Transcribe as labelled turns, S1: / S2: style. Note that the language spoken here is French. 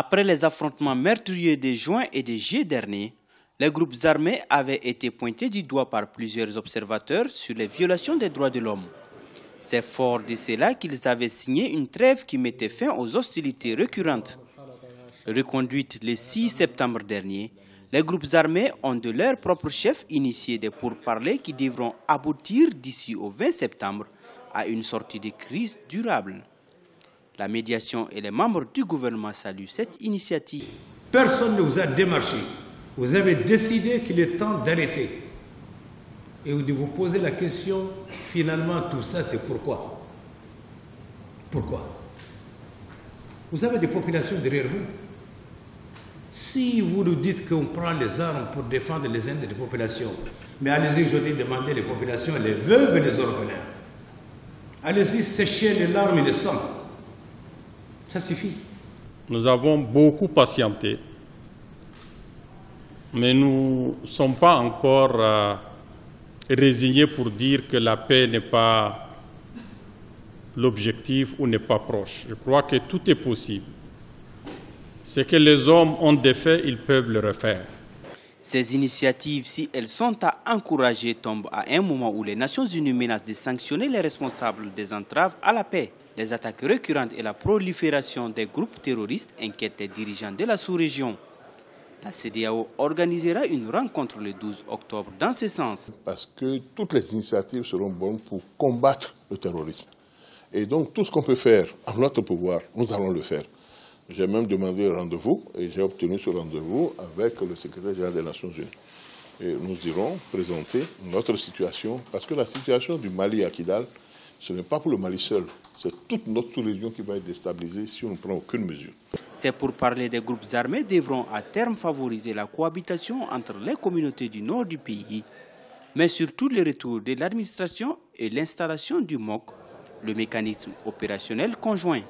S1: Après les affrontements meurtriers de juin et de juillet dernier, les groupes armés avaient été pointés du doigt par plusieurs observateurs sur les violations des droits de l'homme. C'est fort de cela qu'ils avaient signé une trêve qui mettait fin aux hostilités récurrentes. Reconduite le 6 septembre dernier, les groupes armés ont de leur propre chef initié des pourparlers qui devront aboutir d'ici au 20 septembre à une sortie de crise durable. La médiation et les membres du gouvernement saluent cette initiative.
S2: Personne ne vous a démarché. Vous avez décidé qu'il est temps d'arrêter. Et de vous poser la question, finalement, tout ça, c'est pourquoi? Pourquoi? Vous avez des populations derrière vous. Si vous nous dites qu'on prend les armes pour défendre les intérêts des populations, mais allez-y aujourd'hui demander les populations, les veuves et les orphelins. Allez-y sécher les larmes et le sang. Ça suffit.
S3: Nous avons beaucoup patienté, mais nous ne sommes pas encore résignés pour dire que la paix n'est pas l'objectif ou n'est pas proche. Je crois que tout est possible. Ce que les hommes ont défait, ils peuvent le refaire.
S1: Ces initiatives, si elles sont à encourager, tombent à un moment où les Nations Unies menacent de sanctionner les responsables des entraves à la paix. Les attaques récurrentes et la prolifération des groupes terroristes inquiètent les dirigeants de la sous-région. La CEDEAO organisera une rencontre le 12 octobre dans ce sens.
S4: Parce que toutes les initiatives seront bonnes pour combattre le terrorisme. Et donc tout ce qu'on peut faire à notre pouvoir, nous allons le faire. J'ai même demandé un rendez-vous et j'ai obtenu ce rendez-vous avec le secrétaire général des Nations Unies. Et nous irons présenter notre situation, parce que la situation du Mali à Kidal, ce n'est pas pour le Mali seul, c'est toute notre sous-région qui va être déstabilisée si on ne prend aucune mesure.
S1: C'est pour parler des groupes armés devront à terme favoriser la cohabitation entre les communautés du nord du pays, mais surtout le retour de l'administration et l'installation du MOC, le mécanisme opérationnel conjoint.